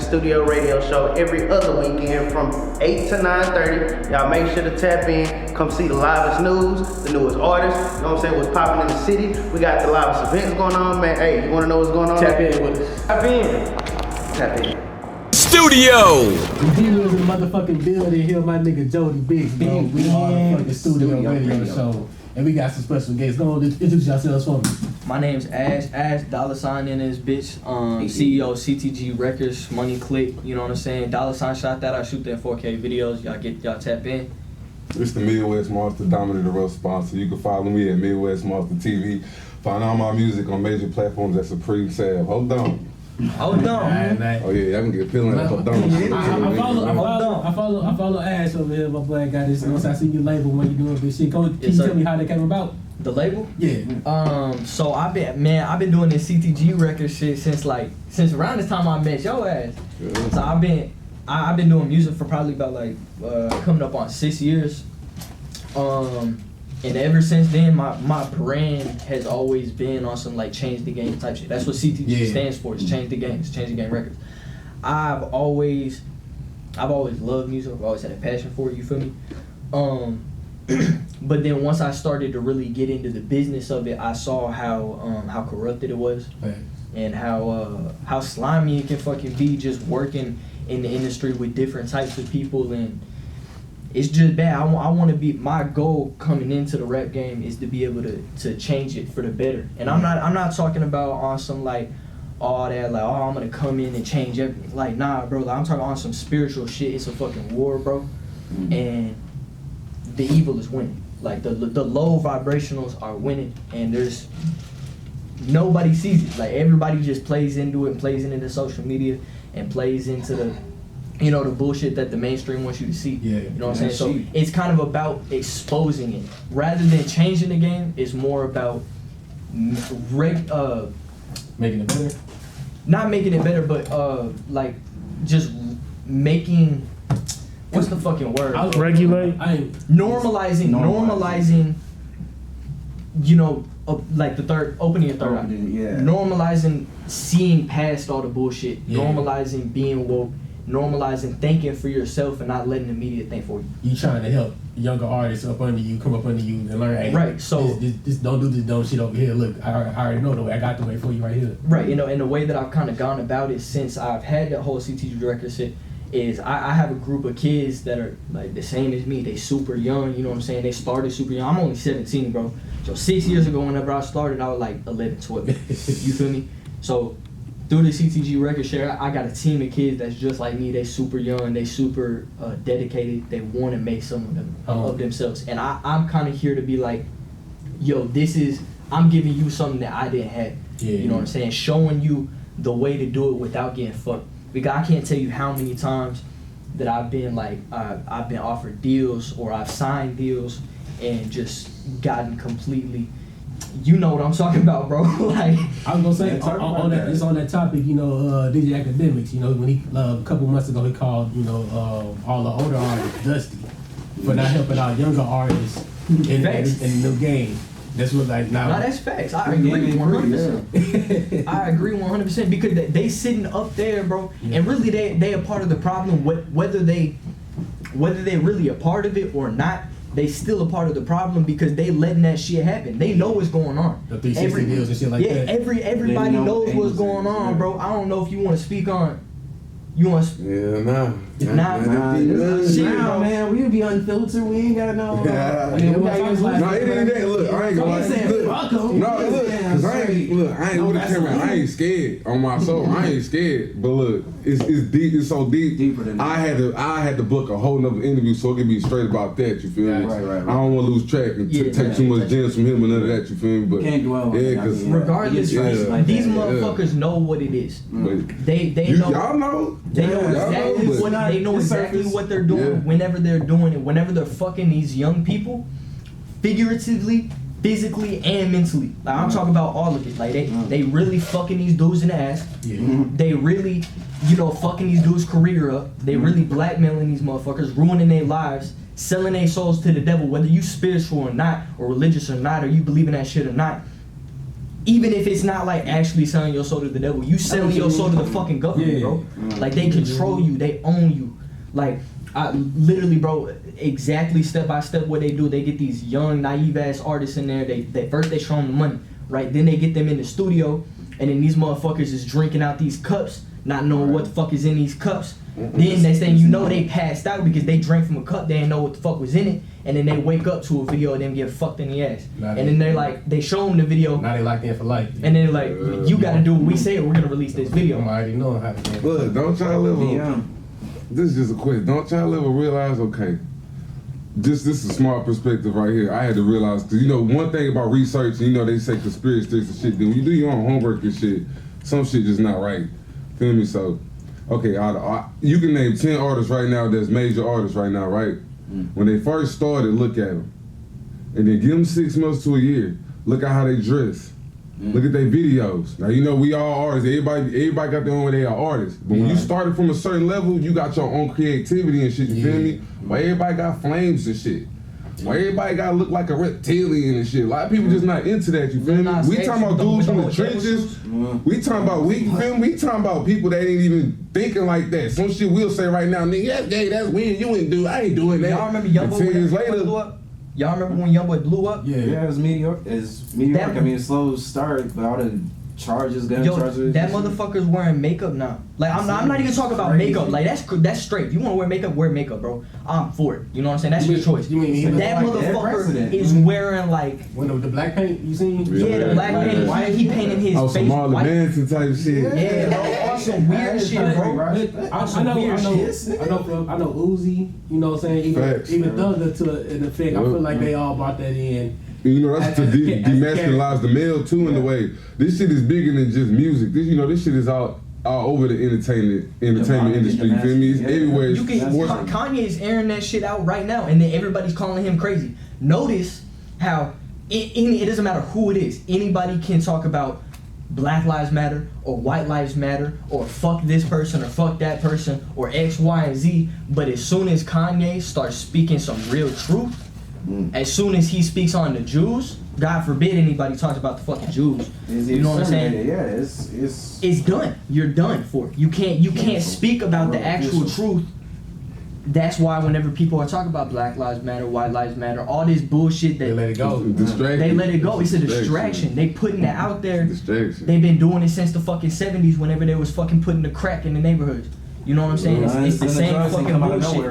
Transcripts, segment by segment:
Studio Radio Show every other weekend from 8 to 9:30. Y'all make sure to tap in. Come see the livest news, the newest artists. You know what I'm saying? What's popping in the city. We got the livest events going on, man. Hey, you want to know what's going on? Tap in with us. Tap in. Tap in. Studio. DMillz in the motherfucking building. Here, my nigga Jodi Big, bro. We on the fucking studio radio show. And we got some special guests. Go on, introduce yourselves for me. My name's Ash $sign in this bitch. CEO of CTG Records, Money Click, you know what I'm saying? $sign shot that, I shoot that 4K videos. Y'all tap in. It's the Midwest Monster Dominant Road sponsor. You can follow me at Midwest Monster TV. Find all my music on major platforms at Supreme Sab. Hold on. Hold on. Oh yeah, I can get feeling that. Hold on. I follow Ash over here. My boy got this. Once I see you label when you doing this shit. Can you tell me how that came about? The label? Yeah. So I've been doing this CTG record shit since around this time I met your ass. Yeah. So I've been doing music for probably about coming up on 6 years. And ever since then, my brand has always been on some change the game type shit. That's what CTG stands for. It's change the game. It's change the game records. I've always loved music. I've always had a passion for it. You feel me? But then once I started to really get into the business of it, I saw how corrupted it was, and how slimy it can fucking be just working in the industry with different types of people, and it's just bad. I want to be, my goal coming into the rap game is to be able to change it for the better. And I'm not talking about on some all that I'm gonna come in and change everything. Nah, bro. I'm talking on some spiritual shit. It's a fucking war, bro. And the evil is winning. The low vibrationals are winning, and there's nobody sees it. Everybody just plays into it and plays into social media and plays into the the bullshit that the mainstream wants you to see. Yeah. You know what I'm saying? So it's kind of about exposing it. Rather than changing the game, it's more about making it better? Not making it better, but just making, what's the fucking word? Regulate? Normalizing, opening your third eye. Yeah. Normalizing seeing past all the bullshit. Normalizing being woke. Normalizing thinking for yourself and not letting the media think for you. You trying to help younger artists come up under you and learn. Hey, right. So this don't do this dumb shit over here. Look, I already know the way. I got the way for you right here. Right. And the way that I've kind of gone about it since I've had that whole CTG record shit is I have a group of kids that are the same as me. They super young. You know what I'm saying? They started super young. I'm only 17, bro. So 6 years ago, whenever I started, I was 11, 12. You feel me? So through the CTG record share, I got a team of kids that's just like me. They super young, they super dedicated. They want to make some of themselves. And I'm kind of here to be yo, I'm giving you something that I didn't have. Yeah, you know what I'm saying? Showing you the way to do it without getting fucked. Because I can't tell you how many times that I've been I've been offered deals or I've signed deals and just gotten completely. You know what I'm talking about, bro. I was gonna say on that topic, DJ Academics. When he a couple months ago he called all the older artists dusty for not helping out younger artists in the new game. That's what now. No, that's facts. I agree 100%. I agree 100% because they sitting up there, bro, and really they a part of the problem. Whether they really a part of it or not. They still a part of the problem because they letting that shit happen. They know what's going on. The 360 deals and shit like that. Everybody knows what's going on, bro. I don't know if you want to speak on. You want to? Yeah, Nah, man, we be unfiltered. We ain't got no. It ain't that. Look, I ain't gonna look, cause I ain't with the camera. I ain't scared on my soul. I ain't scared. But look, it's deep. It's so deep. Deeper than that. I had to book a whole nother interview so it can be straight about that. You feel me? Right. I don't want to lose track and take too much gems from him and none of that. You feel me? But can't dwell on it. cause regardless, these motherfuckers know what it is. They know. Y'all know. They know exactly what they're doing whenever they're doing it. Whenever they're fucking these young people, figuratively, physically, and mentally. I'm talking about all of it. They really fucking these dudes in the ass. They really, fucking these dudes' career up. They really blackmailing these motherfuckers, ruining their lives, selling their souls to the devil. Whether you spiritual or not, or religious or not, or you believe in that shit or not. even if it's not like actually selling your soul to the devil, you selling your soul to the fucking government, bro. Like they control you, they own you. Like I literally, bro, exactly step by step what they do. They get these young, naive ass artists in there. They first they show them the money, right? Then they get them in the studio, and then these motherfuckers is drinking out these cups, not knowing what the fuck is in these cups. Then next thing you know, they passed out because they drank from a cup. They didn't know what the fuck was in it, and then they wake up to a video of them getting fucked in the ass. And then they're like, they show them the video. Now they locked in for life. And then they're like, you gotta do what we say, or we're gonna release this video. I'm already knowing how to. Look, don't y'all ever. This is just a question. Don't y'all ever realize? Okay, this is a smart perspective right here. I had to realize because you know one thing about research. You know they say conspiracy theories and shit. Then when you do your own homework and shit, some shit just not right. Feel me? So. Okay, you can name 10 artists right now that's major artists right now, right? When they first started, look at them. And then give them 6 months to a year. Look at how they dress. Look at their videos. Now, you know, we all artists. Everybody got their own way they are artists. But when you started from a certain level, you got your own creativity and shit, you feel me? But everybody got flames and shit. Why everybody gotta look like a reptilian and shit? A lot of people just not into that, you feel me? We talking about dudes from the trenches. We talking about, we talking about people that ain't even thinking like that. Some shit we'll say right now, nigga, that's gay, that's weird, you ain't do, I ain't doing that. Y'all remember Youngboy 10 years later, blew up? Y'all remember when Youngboy blew up? Yeah, it was mediocre. I mean, slow start, but all the charges, gun charges. That motherfucker's wearing makeup now. Like I'm not even talking about makeup. Like that's straight. You want to wear makeup, bro. I'm for it. You know what I'm saying? That's your choice. You mean that like motherfucker is wearing like when the black paint you seen? Yeah, the black paint. Why he painting his face some Marlon white? Manson type shit. Yeah, all some weird shit, bro. I know Uzi. You know what I'm saying? Even Thugger to an effect. I feel like they all brought that in. You know, that's to demasculinize the male too in a way. This shit is bigger than just music. This shit is all over the entertainment industry. You feel me? It's everywhere. Kanye's airing that shit out right now, and then everybody's calling him crazy. Notice how it doesn't matter who it is. Anybody can talk about Black Lives Matter or White Lives Matter or fuck this person or fuck that person or X, Y, and Z. But as soon as Kanye starts speaking some real truth, as soon as he speaks on the Jews, God forbid anybody talks about the fucking Jews. You know what I'm saying? Yeah, it's done. You're done for it. You can't speak about the actual truth. That's why whenever people are talking about Black Lives Matter, White Lives Matter, all this bullshit that they let it go. They let it go. It's a distraction. They putting it out there. They've been doing it since the fucking 70s whenever they was fucking putting the crack in the neighborhoods. You know what I'm saying? It's the same fucking bullshit.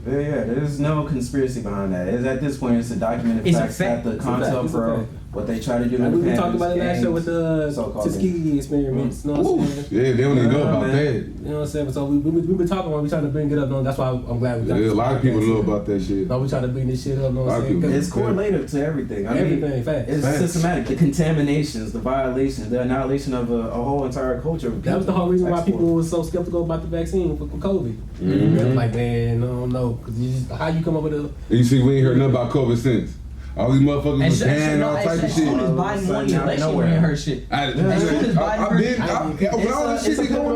Yeah, there's no conspiracy behind that. It's at this point, it's a documented fact that the concept for what they try to do. We talked about it last year with the Tuskegee experiments. You know what I'm saying? Yeah, they don't even know about that. You know what I'm saying? So we've been talking when we trying to bring it up. No, that's why I'm glad we got a lot of people know about that shit. No, we trying to bring this shit up. No, it's correlated to everything. Everything, facts. It's systematic. The contaminations, the violations, the annihilation of a whole entire culture. That was the whole reason why people were so skeptical about the vaccine for COVID. Like, man, no, because how you come up with a... You see, we ain't heard nothing about COVID since. All these motherfuckers was banned, all type of shit. As soon as Biden won the election, we ain't heard shit. As soon as Biden when all this shit be going on,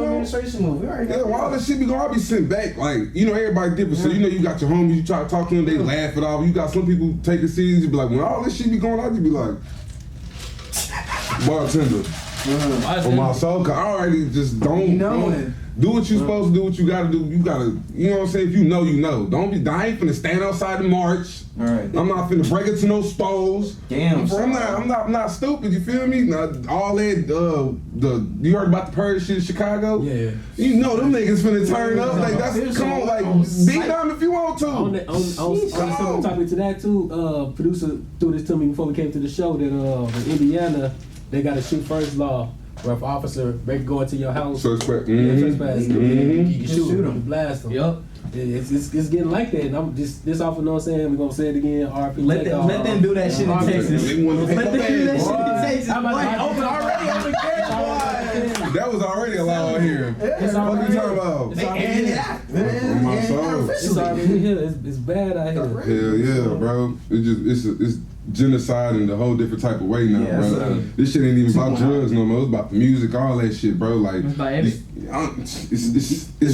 when all this shit be going on, I be sitting back, like, you know, everybody different. So, you know, you got your homies, you try to talk to them, they laugh it off. You got some people take it serious, you be like, when all this shit be going on, I just be like, bartender. For my soul, cause I already just don't do what you supposed to do, what you gotta do. You gotta, you know what I'm saying? If you know, you know. I ain't finna stand outside and march. All right. I'm not finna break into no stores. Damn. I'm not stupid. You feel me? Now, all that you heard about the purge shit in Chicago? Yeah. You know them niggas finna turn up. Like that's come on, like be dumb if you want to. On some topic to that too. Producer threw this to me before we came to the show that in Indiana they got a shoot first law. Where if an officer go into your house, trespass, you can shoot him, blast him. Yup. It's getting like that. And I'm this off, you know what I'm saying? We're gonna say it again. RP. Let them do that shit in Texas. Let them do that shit in Texas. Open already on the camera. That was already a law here. It's what already you talking about? It's my soul. It's already here. It's bad out here. Hell yeah, bro. It's genocide in a whole different type of way now, bro. This shit ain't even about drugs no more. It's about the music, all that shit, bro. Like, it's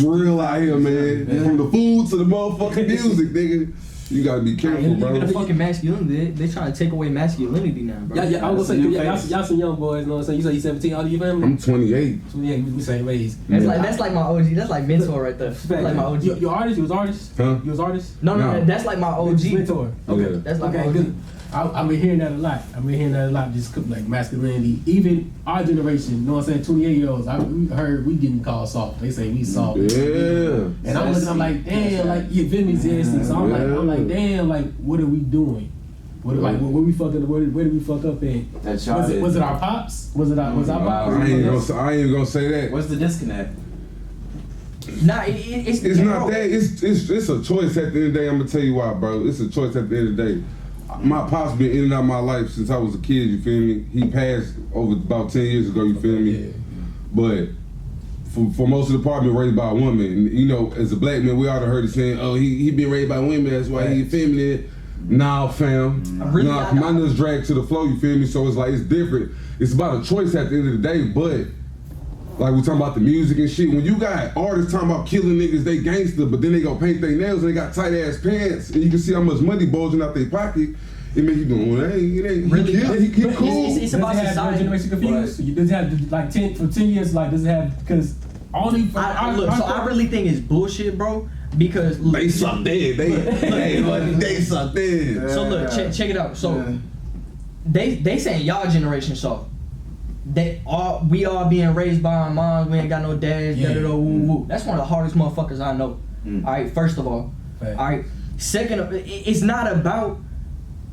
real out here, man. From the food to the motherfucking music, nigga. You gotta be careful, bro. Even the fucking masculinity, they trying to take away masculinity now, bro. Yeah, I was gonna say, y'all some young boys, you know what I'm saying? You say you 17, all of your family? I'm 28. 28, we same age. That's like my OG, that's like mentor right there. That's like my OG. You artist? You was artist? Huh? You was artist? No, that's like my OG. Mentor. Okay. Yeah. That's like my Okay, OG. good. I've been hearing that a lot. Just like masculinity. Even our generation, you know what I'm saying? 28-year-olds. We heard we getting called soft. They say we soft. Yeah. And I'm looking. I'm like, damn. Like you feel me? So I'm like, damn. Like what are we doing? Where we fucking? Where did we fuck up at? Was it our pops? Was our pops? I ain't gonna say that. What's the disconnect? Nah, it's not that. It's a choice at the end of the day. I'm gonna tell you why, bro. It's a choice at the end of the day. My pops been in and out of my life since I was a kid, you feel me? He passed over about 10 years ago, you feel me? Yeah. But for most of the part, been raised by a woman. And, you know, as a black man, we all heard it saying, oh, he been raised by women, that's why he feminine. Nah, fam. My nut's dragged to the floor, you feel me? So it's like, it's different. It's about a choice at the end of the day, but like we talking about the music and shit. When you got artists talking about killing niggas, they gangster, but then they go paint their nails and they got tight ass pants, and you can see how much money bulging out their pocket. It make you go, well, it ain't really. he cool. It's about society. Generation confused. Does it have like 10 years? Like does it have because only for I really think it's bullshit, bro. Because look, they suck dead. They suck dead. So look, check it out. So they saying y'all generation soft. We all being raised by our moms. We ain't got no dads. Woo. That's one of the hardest motherfuckers I know. All right, first of all. All right. Second, it's not about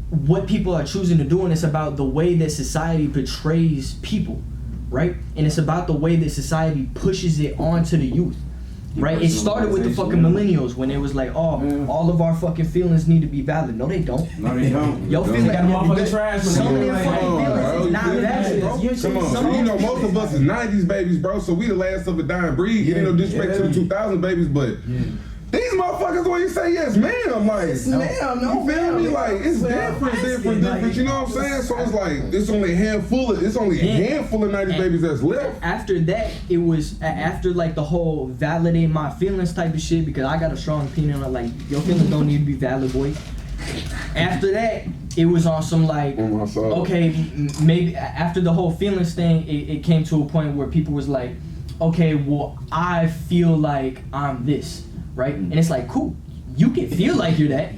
what people are choosing to do, and it's about the way that society portrays people, right? And it's about the way that society pushes it onto the youth. Right, it started with the fucking millennials when it was like, oh, all of our fucking feelings need to be valid. No, they don't. No, they don't. Your feelings got motherfucking trash. Some of your fucking feelings is not valid, bro. Come on, so you know most of us is 90s babies, bro. So we the last of a dying breed. Ain't no disrespect to the 2000 babies, but these motherfuckers when you say yes, ma'am, like, you feel me? Like it's different. You know what I'm saying? So it's like it's only a handful of 90s babies that's left. After that, it was after like the whole validate my feelings type of shit, because I got a strong opinion on like your feelings don't need to be valid, boy. After that, it was on some like, okay, maybe after the whole feelings thing, it came to a point where people was like, okay, well, I feel like I'm this. Right? And it's like, cool, you can feel like you're that,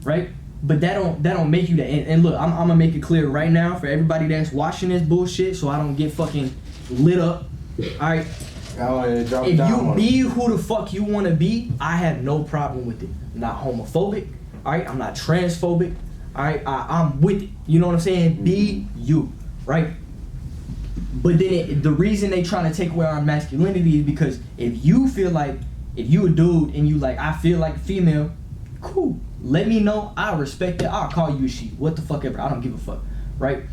right? But that don't make you that. And look, I'm gonna make it clear right now for everybody that's watching this bullshit, so I don't get fucking lit up. All right. If you be who the fuck you wanna be, I have no problem with it. I'm not homophobic. All right. I'm not transphobic. All right. I'm with it. You know what I'm saying? Be you, right? But then the reason they trying to take away our masculinity is because if you feel like, if you a dude and you like, I feel like a female, cool. Let me know. I respect it. I'll call you a she. What the fuck ever. I don't give a fuck. Right?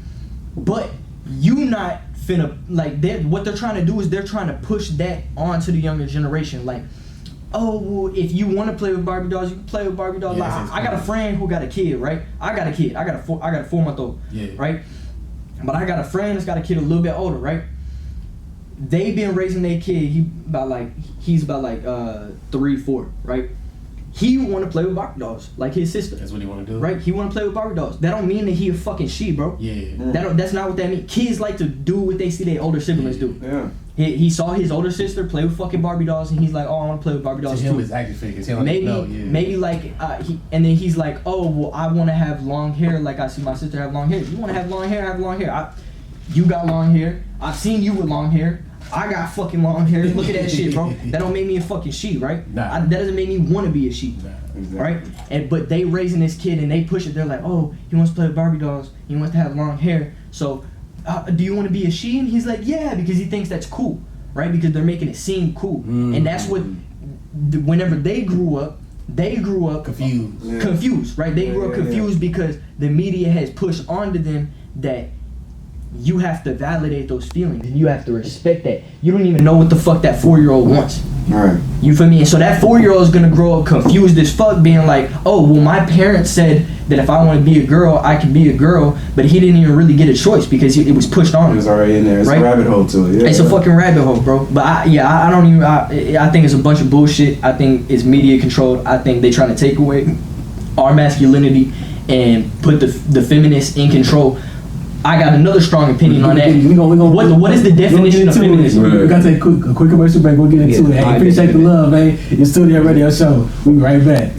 But you not finna, like, what they're trying to do is they're trying to push that onto the younger generation. Like, oh, well, if you want to play with Barbie dolls, you can play with Barbie dolls. Yeah, like, I got a friend who got a kid, right? I got a kid. I got a 4-month-old. Yeah. Right? But I got a friend that's got a kid a little bit older, right? They been raising their kid. He's about 3, 4, right? He want to play with Barbie dolls like his sister. That's what he want to do, right? He want to play with Barbie dolls. That don't mean that he a fucking she, bro. Yeah. That's not what that means. Kids like to do what they see their older siblings do. Yeah. He saw his older sister play with fucking Barbie dolls, and he's like, oh, I want to play with Barbie dolls to him too. it's action figures. Maybe like and then he's like, oh, well, I want to have long hair like I see my sister have long hair. You want to have long hair? Have long hair. You got long hair. I've seen you with long hair. I got fucking long hair. Look at that shit, bro. That don't make me a fucking she, right? Nah. That doesn't make me want to be a she, Exactly. right? But they raising this kid and they push it. They're like, oh, he wants to play with Barbie dolls. He wants to have long hair. So, do you want to be a she? And he's like, yeah, because he thinks that's cool, right? Because they're making it seem cool, and that's what. Whenever they grew up confused, right? They grew up confused because the media has pushed onto them that you have to validate those feelings and you have to respect that. You don't even know what the fuck that 4-year-old wants. Right. You feel me? And so that 4-year-old is gonna grow up confused as fuck, being like, oh, well, my parents said that if I want to be a girl, I can be a girl, but he didn't even really get a choice because it was pushed on him. It was already in there. It's right? a rabbit hole to it. Yeah. It's a fucking rabbit hole, bro. But I think it's a bunch of bullshit. I think it's media controlled. I think they trying to take away our masculinity and put the feminists in control. I got another strong opinion on that. What is the definition of feminism? We got to take a quick commercial break. We'll get into it. Hey, appreciate the love, man. Your studio radio show. We'll be right back.